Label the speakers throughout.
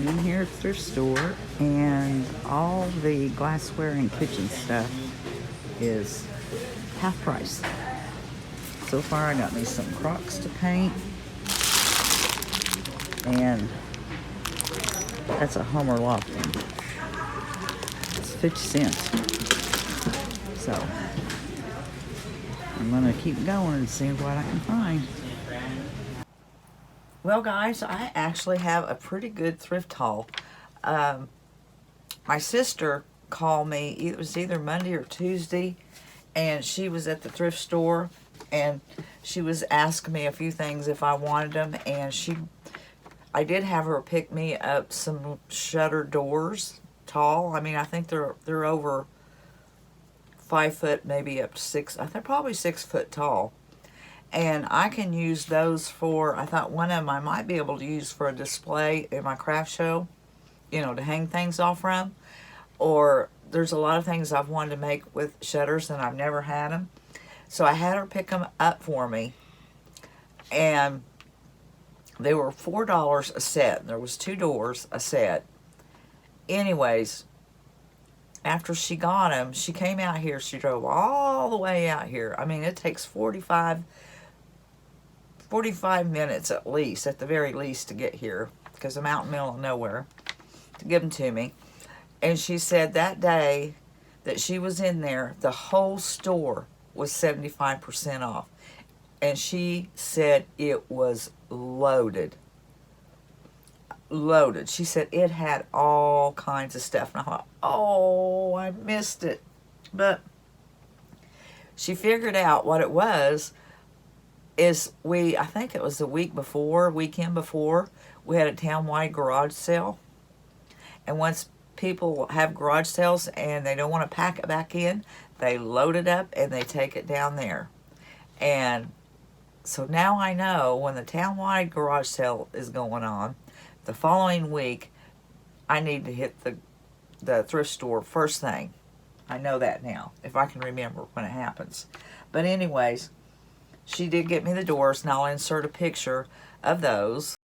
Speaker 1: I'm in here at the thrift store, and all the glassware and kitchen stuff is half price. So far, I got me some Crocs to paint, and that's a Homer Lofton. It's 50 cents. So I'm gonna keep going and see what I can find. Well, guys, I actually have a pretty good thrift haul. My sister called me, it was either Monday or Tuesday, and she was at the thrift store, and she was asking me a few things if I wanted them, and I did have her pick me up some shutter doors, tall. I mean, I think they're over 5 foot, maybe up to 6. I think probably 6 foot tall. And I can use those for, I thought one of them I might be able to use for a display in my craft show, you know, to hang things off from. Or there's a lot of things I've wanted to make with shutters and I've never had them. So I had her pick them up for me. And they were $4 a set. There was 2 doors a set. Anyways, after she got them, she came out here. She drove all the way out here. I mean, it takes 45 minutes at least, at the very least, to get here, because I'm out in the middle of nowhere, to give them to me. And she said that day that she was in there, the whole store was 75% off. And she said it was loaded. Loaded. She said it had all kinds of stuff. And I thought, oh, I missed it. But she figured out what it was. I think it was the weekend before, we had a town-wide garage sale. And once people have garage sales and they don't want to pack it back in, they load it up and they take it down there. And so now I know when the town-wide garage sale is going on, the following week, I need to hit the thrift store first thing. I know that now, if I can remember when it happens. But anyways, she did get me the doors, and I'll insert a picture of those.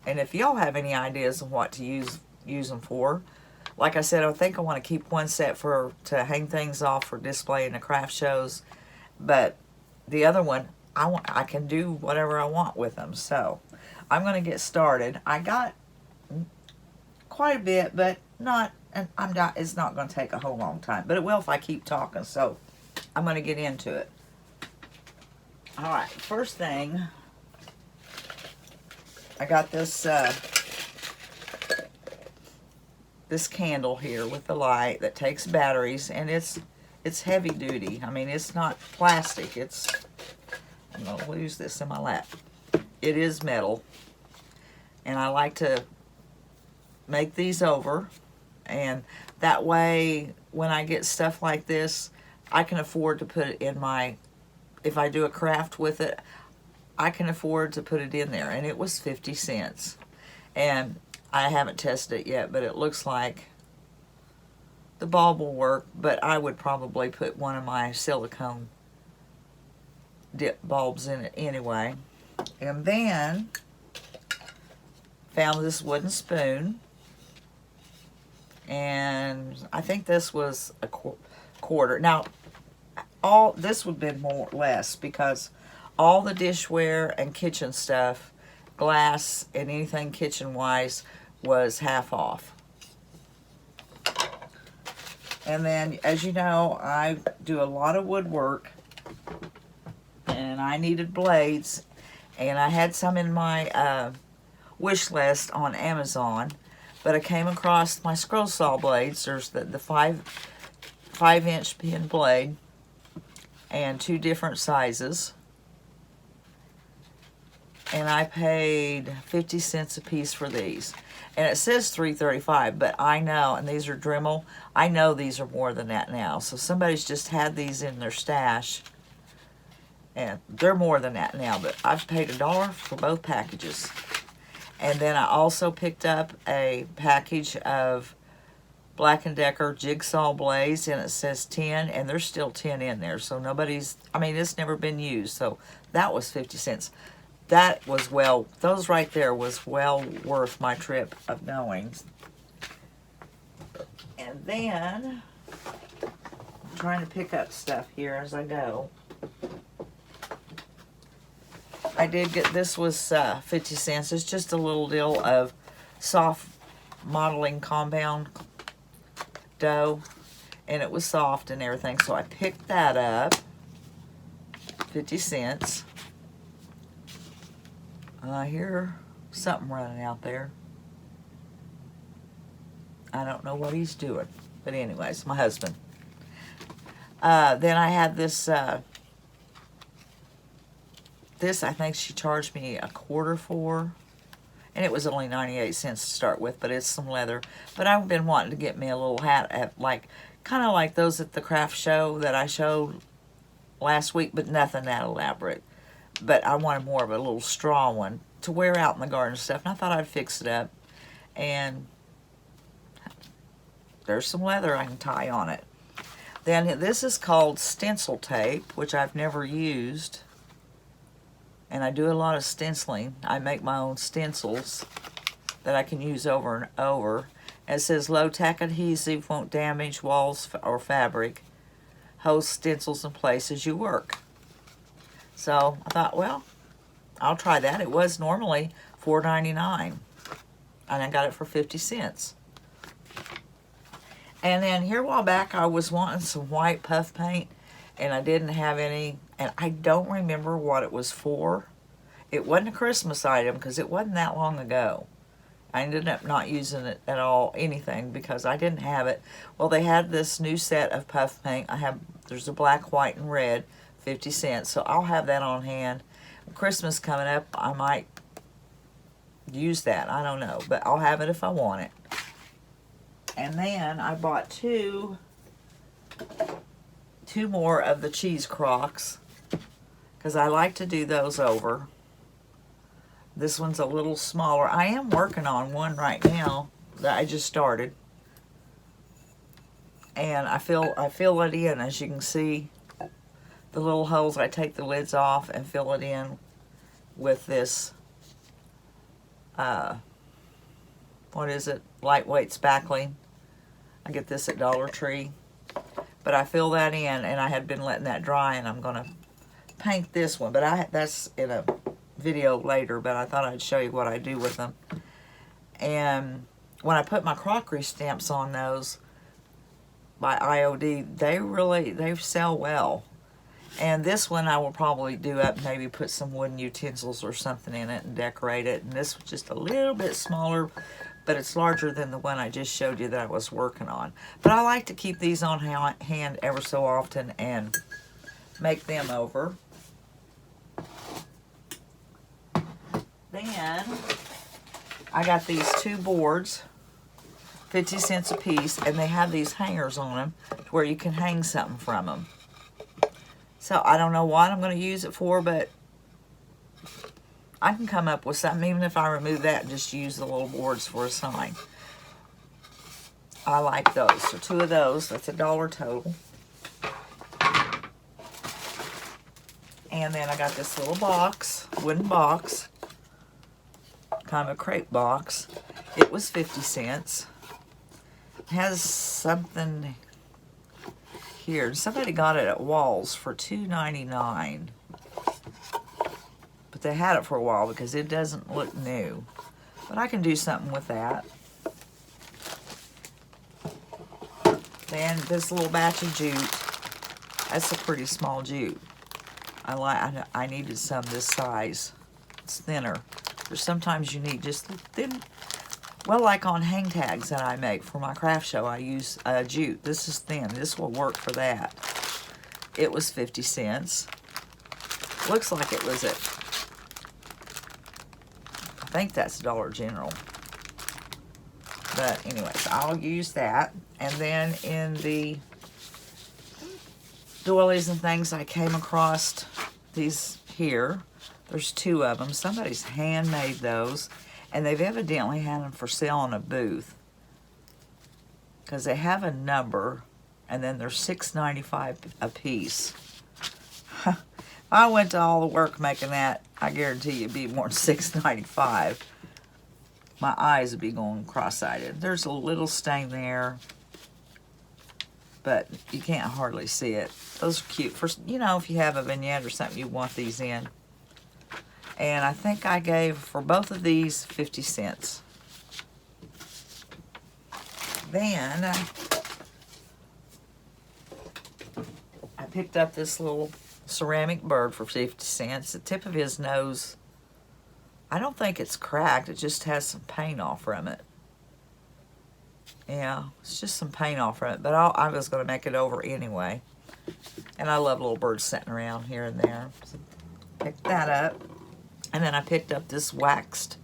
Speaker 1: And if y'all have any ideas of what to use them for, like I said, I think I want to keep one set to hang things off for display in the craft shows. But the other one, I can do whatever I want with them. So I'm going to get started. I got quite a bit, but it's not going to take a whole long time. But it will if I keep talking. So I'm going to get into it. All right, first thing, I got this this candle here with the light that takes batteries, and it's heavy duty. I mean, it's not plastic. I'm going to lose this in my lap. It is metal, and I like to make these over, and that way when I get stuff like this, I can afford to put it in if I do a craft with it, I can afford to put it in there. And it was 50 cents. And I haven't tested it yet, but it looks like the bulb will work, but I would probably put one of my silicone dip bulbs in it anyway. And then found this wooden spoon, and I think this was a quarter. Now, all this would have been more or less, because all the dishware and kitchen stuff, glass and anything kitchen wise, was half off. And then, as you know, I do a lot of woodwork, and I needed blades, and I had some in my wish list on Amazon, but I came across my scroll saw blades. There's the 5-inch pin blade and 2 different sizes, and I paid 50 cents a piece for these. And it says $3.35, but I know, and these are Dremel, I know these are more than that now. So somebody's just had these in their stash, and they're more than that now, but I've paid $1 for both packages. And then I also picked up a package of Black & Decker Jigsaw Blaze, and it says 10, and there's still 10 in there, so nobody's, I mean, it's never been used, so that was 50 cents. That was those right there was well worth my trip of knowing. And then, I'm trying to pick up stuff here as I go. I did get, this was 50 cents. It's just a little deal of soft modeling compound dough, and it was soft and everything, so I picked that up. 50 cents. I hear something running out there. I don't know what he's doing, but anyways, my husband. Then I had this this I think she charged me $1.25 for, and it was only 98 cents to start with, but it's some leather. But I've been wanting to get me a little hat, like kind of like those at the craft show that I showed last week, but nothing that elaborate. But I wanted more of a little straw one to wear out in the garden and stuff, and I thought I'd fix it up. And there's some leather I can tie on it. Then this is called stencil tape, which I've never used. And I do a lot of stenciling. I make my own stencils that I can use over and over. It says low tack adhesive, won't damage walls or fabric. Holds stencils in place as you work. So I thought, well, I'll try that. It was normally $4.99, and I got it for 50 cents. And then here a while back, I was wanting some white puff paint, and I didn't have any, and I don't remember what it was for. It wasn't a Christmas item because it wasn't that long ago. I ended up not using it at all, anything, because I didn't have it. Well, they had this new set of puff paint. There's a black, white, and red, 50 cents, so I'll have that on hand. Christmas coming up, I might use that. I don't know, but I'll have it if I want it. And then I bought two more of the cheese crocks because I like to do those over. This one's a little smaller. I am working on one right now that I just started, and I fill it in. As you can see, the little holes, I take the lids off and fill it in with this what is it, lightweight spackling. I get this at Dollar Tree, but I fill that in, and I had been letting that dry, and I'm gonna paint this one, but that's in a video later, but I thought I'd show you what I do with them. And when I put my crockery stamps on those by IOD, they sell well. And this one I will probably do up, maybe put some wooden utensils or something in it and decorate it. And this was just a little bit smaller, but it's larger than the one I just showed you that I was working on. But I like to keep these on hand ever so often and make them over. Then I got these two boards, 50 cents a piece, and they have these hangers on them to where you can hang something from them. So I don't know what I'm going to use it for, but I can come up with something, even if I remove that and just use the little boards for a sign. I like those. So two of those, that's $1 total. And then I got this little box, wooden box, kind of a crepe box. It was 50 cents. It has something here. Somebody got it at Walls for $2.99. But they had it for a while because it doesn't look new. But I can do something with that. Then this little batch of jute. That's a pretty small jute. I needed some this size. It's thinner. Or sometimes you need just thin. Well, like on hang tags that I make for my craft show, I use jute. This is thin. This will work for that. It was 50 cents. Looks like it was at, I think that's Dollar General. But anyways, I'll use that. And then in the doilies and things, I came across these here. There's two of them. Somebody's handmade those, and they've evidently had them for sale in a booth. because they have a number, and then they're $6.95 a piece. If I went to all the work making that, I guarantee you it'd be more than $6.95. My eyes would be going cross-eyed. There's a little stain there, but you can't hardly see it. Those are cute. For, you know, if you have a vignette or something you want these in. And I think I gave, for both of these, 50 cents. Then I picked up this little ceramic bird for 50 cents. The tip of his nose, I don't think it's cracked. It just has some paint off from it. Yeah, it's just some paint off from it. But I was going to make it over anyway. And I love little birds sitting around here and there. So picked that up. And then I picked up this waxed,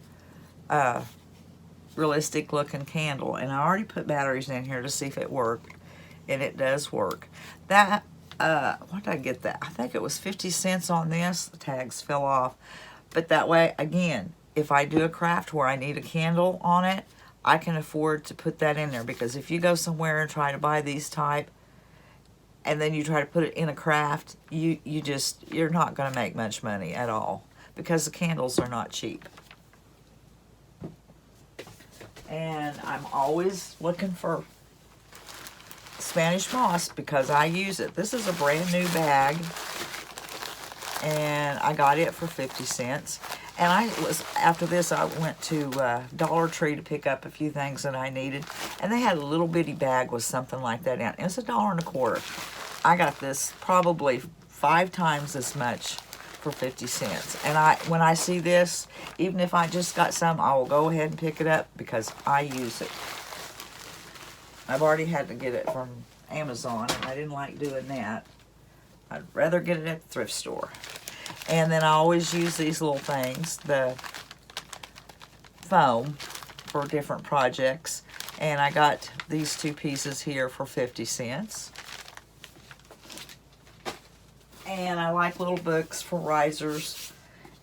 Speaker 1: realistic looking candle. And I already put batteries in here to see if it worked. And it does work. That, what did I get that? I think it was 50 cents on this. The tags fell off. But that way, again, if I do a craft where I need a candle on it, I can afford to put that in there. Because if you go somewhere and try to buy these type, and then you try to put it in a craft, you're not going to make much money at all. Because the candles are not cheap. And I'm always looking for Spanish moss because I use it. This is a brand new bag. And I got it for 50 cents. And after this, I went to Dollar Tree to pick up a few things that I needed. And they had a little bitty bag with something like that in it. It's $1.25. I got this probably 5 times as much for 50 cents. And when I see this, even if I just got some, I will go ahead and pick it up because I use it. I've already had to get it from Amazon, and I didn't like doing that. I'd rather get it at the thrift store. And then I always use these little things, the foam, for different projects. And I got these 2 pieces here for 50 cents. And I like little books for risers.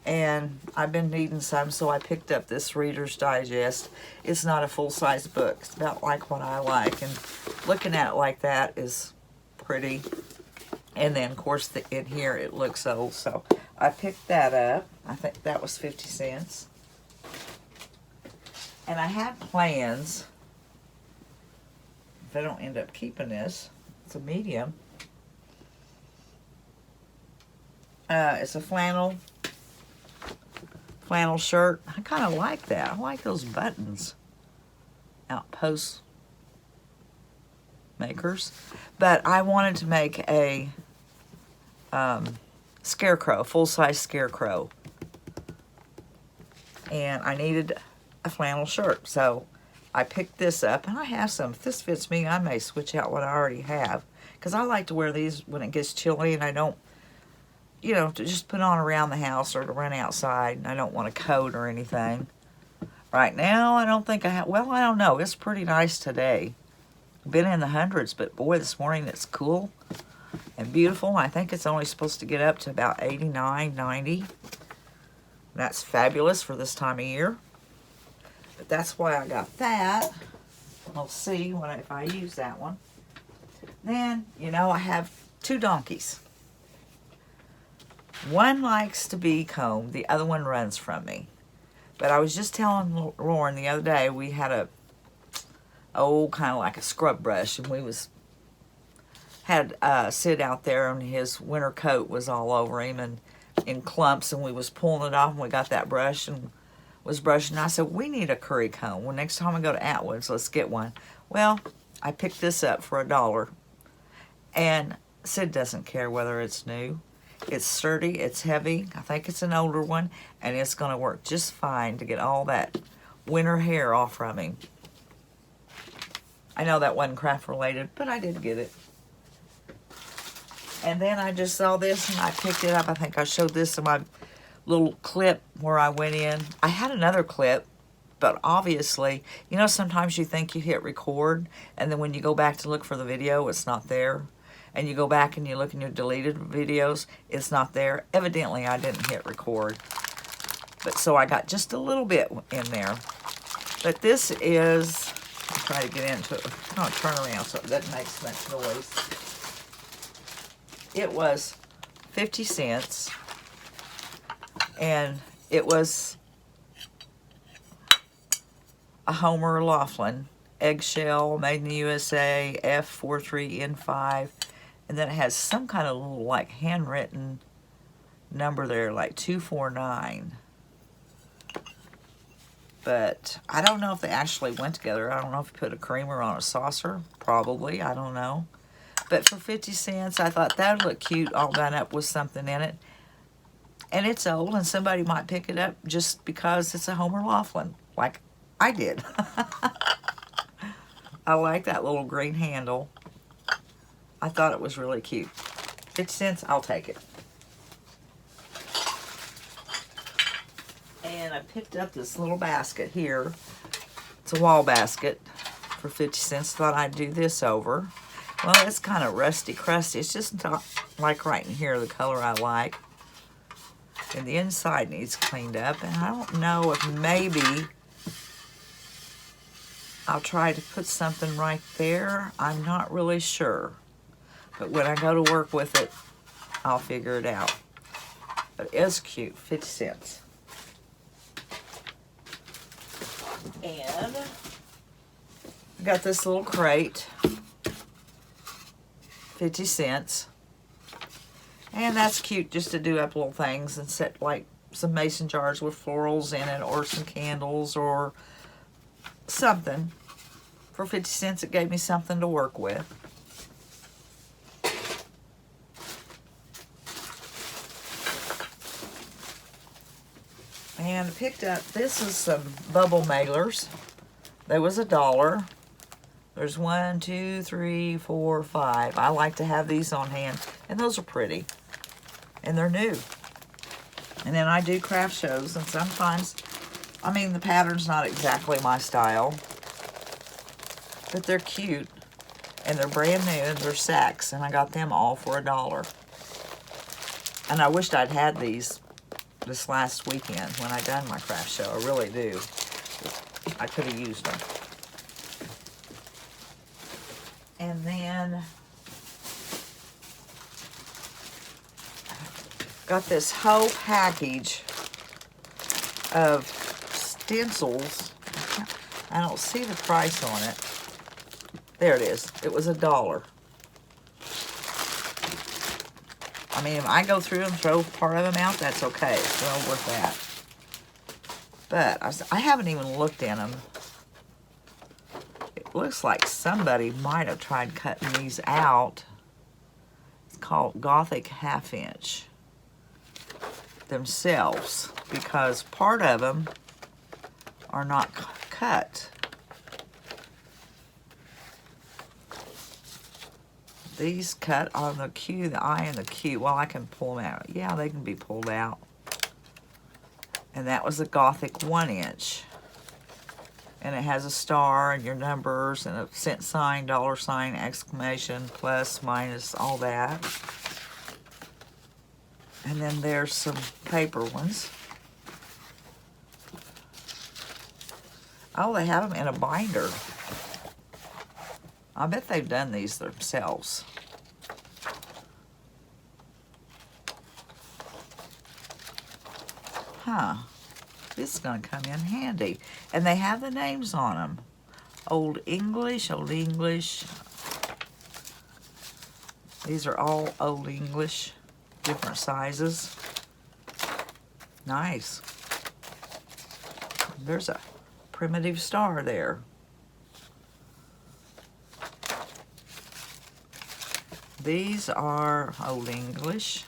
Speaker 1: And I've been needing some, so I picked up this Reader's Digest. It's not a full-size book. It's about like what I like. And looking at it like that is pretty. And then, of course, in here it looks old. So I picked that up. I think that was 50 cents. And I have plans, if I don't end up keeping this, it's a medium. It's a flannel shirt. I kind of like that. I like those buttons. Outpost makers. But I wanted to make a scarecrow, full-size scarecrow. And I needed a flannel shirt. So I picked this up. And I have some. If this fits me, I may switch out what I already have. Because I like to wear these when it gets chilly and I don't, you know, to just put on around the house or to run outside. I don't want a coat or anything. Right now, I don't think I have. Well, I don't know. It's pretty nice today. Been in the hundreds, but boy, this morning it's cool and beautiful. I think it's only supposed to get up to about 89, 90. That's fabulous for this time of year. But that's why I got that. We'll see if I use that one. Then, you know, I have 2 donkeys. One likes to be combed, the other one runs from me. But I was just telling Lauren the other day, we had kind of like a scrub brush, and we had Sid out there, and his winter coat was all over him and in clumps, and we was pulling it off, and we got that brush and was brushing. I said, we need a curry comb. Well, next time I go to Atwood's, let's get one. Well, I picked this up for $1. And Sid doesn't care whether it's new. It's sturdy, it's heavy. I think it's an older one, and it's going to work just fine to get all that winter hair off from him. I know that wasn't craft related, but I did get it. And then I just saw this, and I picked it up. I think I showed this in my little clip where I went in. I had another clip, but obviously, you know, sometimes you think you hit record, and then when you go back to look for the video, it's not there. And you go back and you look in your deleted videos, it's not there. Evidently, I didn't hit record. But so I got just a little bit in there. But this is, I'll try to get into it. going to turn around so it doesn't make so much noise. It was 50 cents. And it was a Homer Laughlin eggshell, made in the USA, F43N5. And then it has some kind of little, like, handwritten number there, like 249. But I don't know if they actually went together. I don't know if you put a creamer on a saucer. Probably. I don't know. But for 50 cents, I thought that would look cute all done up with something in it. And it's old, and somebody might pick it up just because it's a Homer Laughlin, like I did. I like that little green handle. I thought it was really cute. 50 cents, I'll take it. And I picked up this little basket here. It's a wall basket for 50 cents. Thought I'd do this over. Well, it's kind of rusty, crusty. It's just not like right in here, the color I like. And the inside needs cleaned up. And I don't know if maybe I'll try to put something right there. I'm not really sure. But when I go to work with it, I'll figure it out. But it is cute, 50 cents. And I got this little crate, 50 cents. And that's cute just to do up little things and set like some mason jars with florals in it or some candles or something. For 50 cents, it gave me something to work with. And I picked up, this is some bubble mailers. There was $1. There's 1, 2, 3, 4, 5. I like to have these on hand, and those are pretty. And they're new. And then I do craft shows, and sometimes, I mean, the pattern's not exactly my style, but they're cute, and they're brand new, and they're sacks, and I got them all for $1. And I wished I'd had these this last weekend when I done my craft show. I really do. I could have used them. And then got this whole package of stencils. I don't see the price on it. There it is. It was $1. I mean, if I go through and throw part of them out, that's okay. It's well worth that. But I haven't even looked in them. It looks like somebody might have tried cutting these out. It's called Gothic half-inch themselves, because part of them are not cut. These cut on the Q, the I, and the Q. Well, I can pull them out. Yeah, they can be pulled out. And that was the Gothic 1-inch. And it has a star and your numbers and a cent sign, dollar sign, exclamation, plus, minus, all that. And then there's some paper ones. Oh, they have them in a binder. I bet they've done these themselves. Huh. This is going to come in handy. And they have the names on them. Old English, Old English. These are all Old English, different sizes. Nice. There's a primitive star there. These are Old English.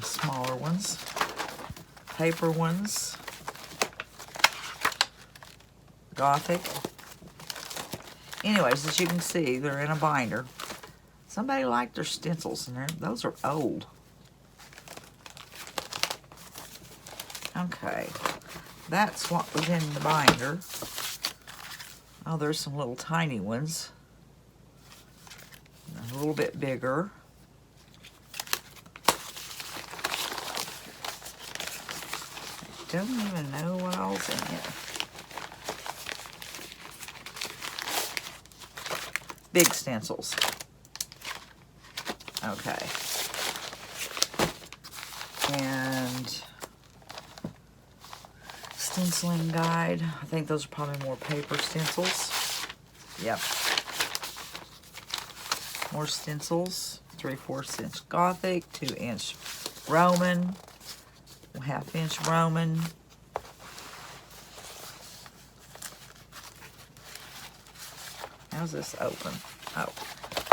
Speaker 1: Smaller ones. Paper ones. Gothic. Anyways, as you can see, they're in a binder. Somebody liked their stencils in there. Those are old. Okay. That's what was in the binder. Oh, there's some little tiny ones. A little bit bigger. Don't even know what all's in it. big stencils. Okay. And stenciling guide. I think those are probably more paper stencils. Yep. More stencils. 3/4 inch Gothic, 2-inch Roman, 1/2 inch Roman. How's this open? Oh,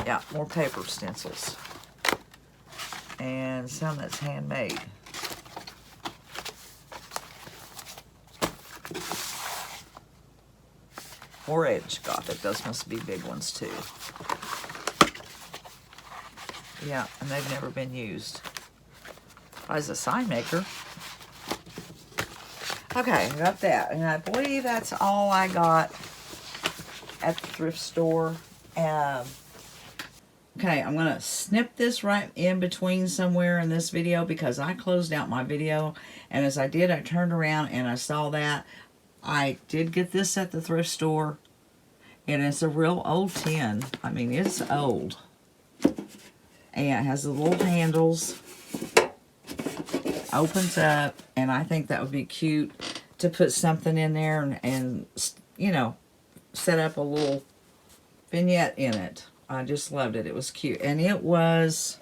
Speaker 1: yeah, more paper stencils. And some that's handmade. More edge Gothic. Those must be big ones too. Yeah, and they've never been used. As a sign maker. Okay, I got that. And I believe that's all I got at the thrift store. Okay, I'm going to snip this right in between somewhere in this video because I closed out my video. And as I did, I turned around and I saw that. I did get this at the thrift store. And it's a real old tin. I mean, it's old. And it has the little handles. Opens up. And I think that would be cute to put something in there and you know, set up a little vignette in it. I just loved it. It was cute. And it was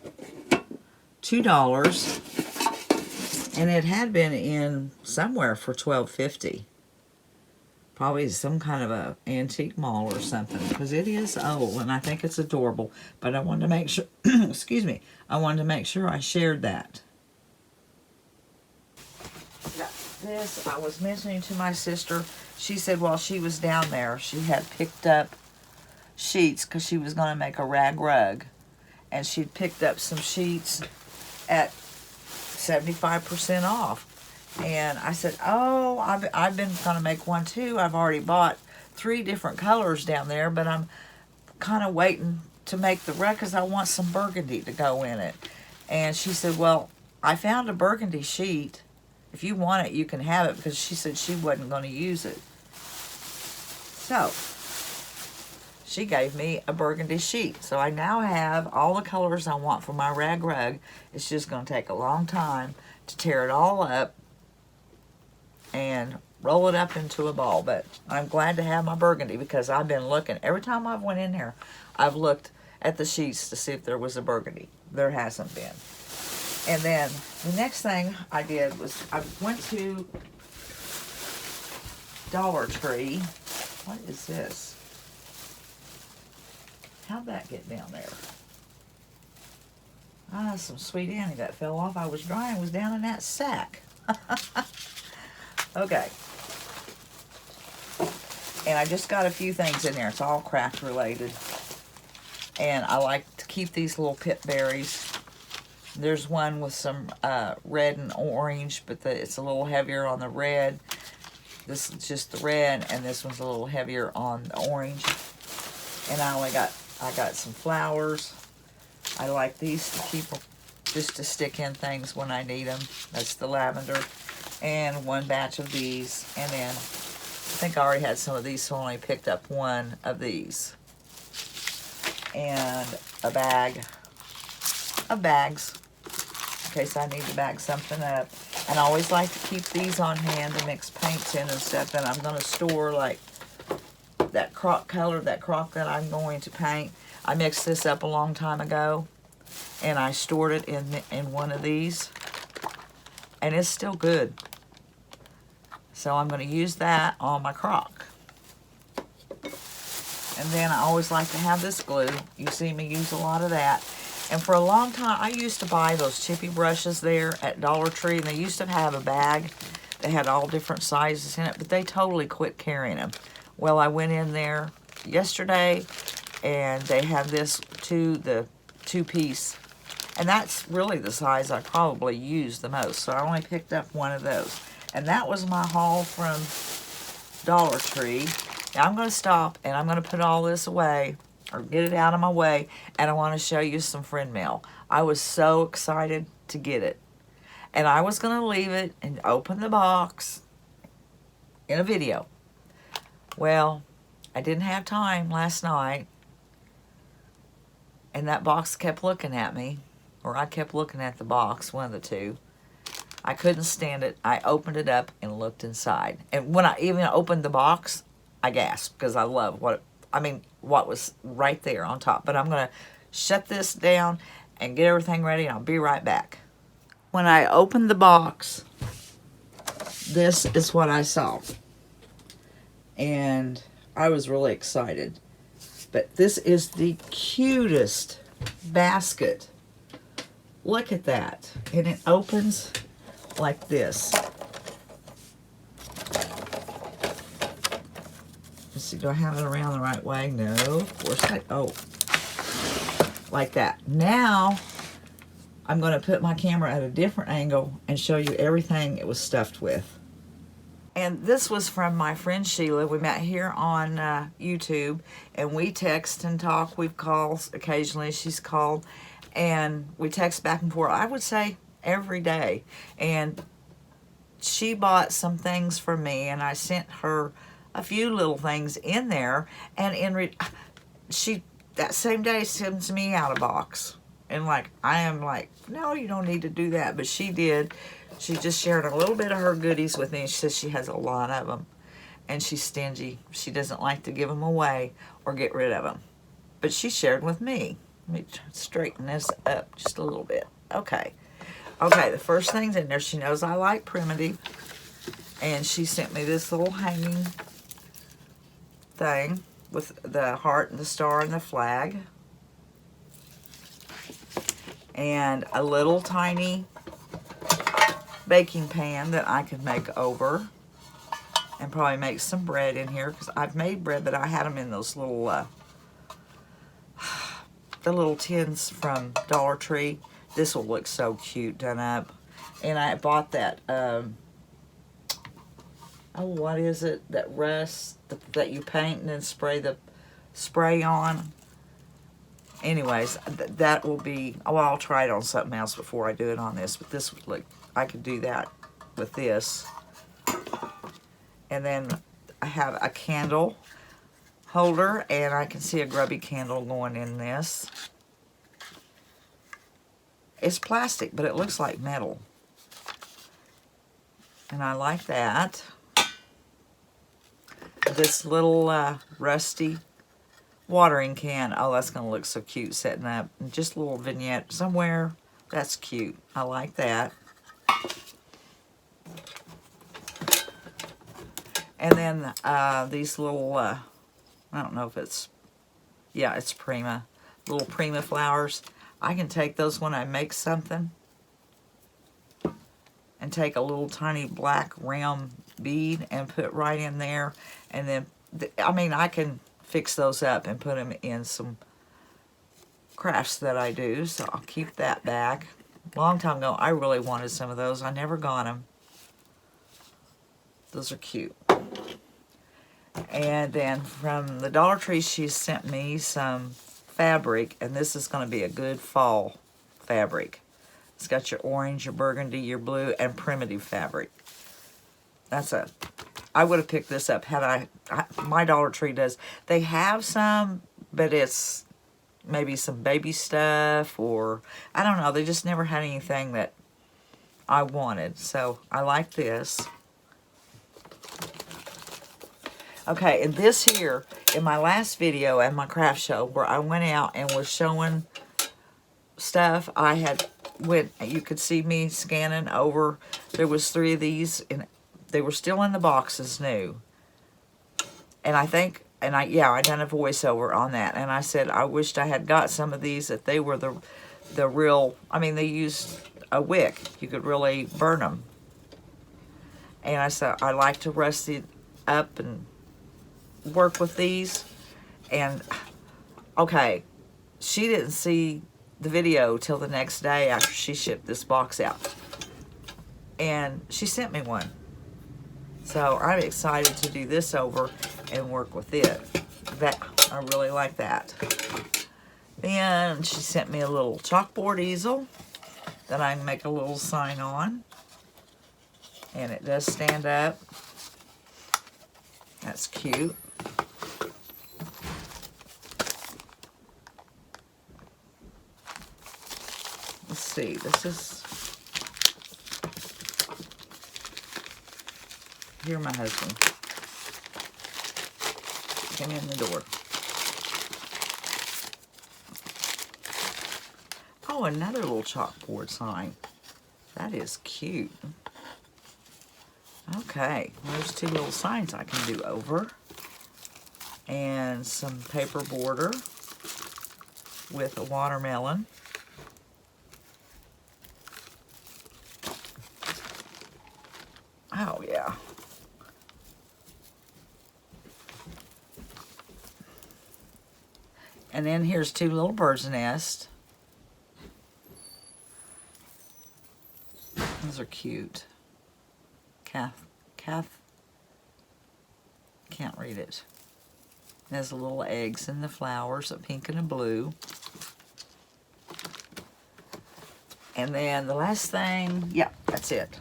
Speaker 1: $2. And it had been in somewhere for $12.50. Probably some kind of a antique mall or something. Because it is old. And I think it's adorable. But I wanted to make sure, excuse me, I wanted to make sure I shared that. This, I was mentioning to my sister. She said while she was down there, she had picked up sheets because she was going to make a rag rug, and she'd picked up some sheets at 75% off. And I said, oh, I've been going to make one too. I've already bought 3 different colors down there, but I'm kind of waiting to make the rug because I want some burgundy to go in it. And she said, well, I found a burgundy sheet. If you want it, you can have it, because she said she wasn't going to use it. So she gave me a burgundy sheet. So I now have all the colors I want for my rag rug. It's just going to take a long time to tear it all up and roll it up into a ball. But I'm glad to have my burgundy because I've been looking. Every time I've went in here, I've looked at the sheets to see if there was a burgundy. There hasn't been. And then the next thing I did was I went to Dollar Tree. What is this? How'd that get down there? Ah, some Sweet Annie that fell off. I was drying, was down in that sack. Okay. And I just got a few things in there. It's all craft related. And I like to keep these little pip berries. There's one with some red and orange, but it's a little heavier on the red. This is just the red, and this one's a little heavier on the orange. And I got some flowers. I like these to keep, just to stick in things when I need them. That's the lavender. And one batch of these. And then, I think I already had some of these, so I only picked up one of these. And a bag of bags, in case I need to bag something up. And I always like to keep these on hand to mix paints in and stuff. And I'm going to store like that crock color, that crock that I'm going to paint. I mixed this up a long time ago, and I stored it in one of these, and it's still good. So I'm going to use that on my crock. And then I always like to have this glue. You see me use a lot of that. And for a long time, I used to buy those chippy brushes there at Dollar Tree, and they used to have a bag that had all different sizes in it, but they totally quit carrying them. Well, I went in there yesterday, and they have this too, the 2-piece. And that's really the size I probably use the most. So I only picked up one of those. And that was my haul from Dollar Tree. Now I'm going to stop, and I'm going to put all this away, or get it out of my way, and I want to show you some friend mail. I was so excited to get it. And I was going to leave it and open the box in a video. Well, I didn't have time last night, And that box kept looking at me, or I kept looking at the box, one of the two. I couldn't stand it. I opened it up and looked inside. And when I even opened the box, I gasped because I love what was right there on top. But I'm going to shut this down and get everything ready, and I'll be right back. When I opened the box, this is what I saw. And I was really excited. But this is the cutest basket. Look at that. And it opens like this. Let's see, do I have it around the right way? No, of course I, oh. Like that. Now, I'm going to put my camera at a different angle and show you everything it was stuffed with. And this was from my friend Sheila. We met here on YouTube, and we text and talk. We've called occasionally. She's called, and we text back and forth, I would say, every day. And she bought some things for me, and I sent her a few little things in there. And she, that same day, sends me out a box. And like, I am like, no, you don't need to do that. But she did. She just shared a little bit of her goodies with me. She says she has a lot of them. And she's stingy. She doesn't like to give them away or get rid of them. But she shared with me. Let me straighten this up just a little bit. Okay. Okay, the first thing's in there. She knows I like primitive. And she sent me this little hanging thing with the heart and the star and the flag. And a little tiny baking pan that I could make over and probably make some bread in here, because I've made bread, but I had them in those little the little tins from Dollar Tree. This will look so cute done up. And I bought that oh, what is it, that rust that you paint and then spray the spray on. Anyways, that will be, oh, I'll try it on something else before I do it on this, but this would look, I could do that with this. And then I have a candle holder, and I can see a grubby candle going in this. It's plastic, but it looks like metal. And I like that. This little rusty watering can. Oh, that's going to look so cute setting up. And just a little vignette somewhere. That's cute. I like that. And then these little, I don't know if it's, yeah, it's Prima. Little Prima flowers. I can take those when I make something and take a little tiny black round bead and put right in there. And then, I mean, I can fix those up and put them in some crafts that I do. So I'll keep that back. A long time ago, I really wanted some of those. I never got them. Those are cute. And then from the Dollar Tree, she sent me some fabric, and this is going to be a good fall fabric. It's got your orange, your burgundy, your blue, and primitive fabric. I would have picked this up had my Dollar Tree does. They have some, but it's maybe some baby stuff, or I don't know. They just never had anything that I wanted. So I like this. Okay, and this here, in my last video at my craft show, where I went out and was showing stuff, you could see me scanning over. There was 3 of these, and they were still in the boxes new. And I done a voiceover on that, and I said I wished I had got some of these, that they were the real, I mean, they used a wick. You could really burn them. And I said I like to rust it up and work with these. And okay, she didn't see the video till the next day after she shipped this box out, and she sent me one. So I'm excited to do this over and work with it. That I really like that. Then she sent me a little chalkboard easel that I can make a little sign on, and it does stand up. That's cute. see. This is... Here, my husband came in the door. Oh, another little chalkboard sign. That is cute. Okay, there's two little signs I can do over. And some paper border with a watermelon. Oh, yeah. And then here's two little bird's nests. Those are cute. Can't read it. There's little eggs and the flowers, a pink and a blue. And then the last thing, yeah, that's it,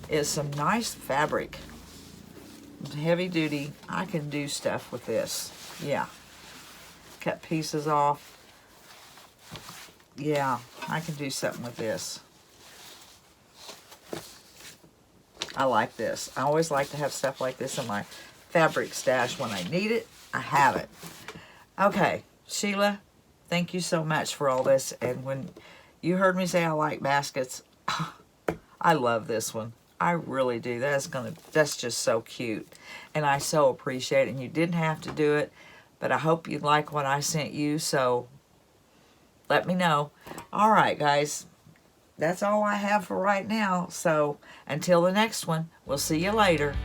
Speaker 1: is some nice fabric. Heavy duty. I can do stuff with this. Yeah. Cut pieces off. Yeah, I can do something with this. I like this. I always like to have stuff like this in my fabric stash. When I need it, I have it. Okay, Sheila, thank you so much for all this. And when you heard me say I like baskets, I love this one. I really do. That's just so cute. And I so appreciate it. And you didn't have to do it, but I hope you like what I sent you. So let me know. All right, guys. That's all I have for right now. So until the next one, we'll see you later.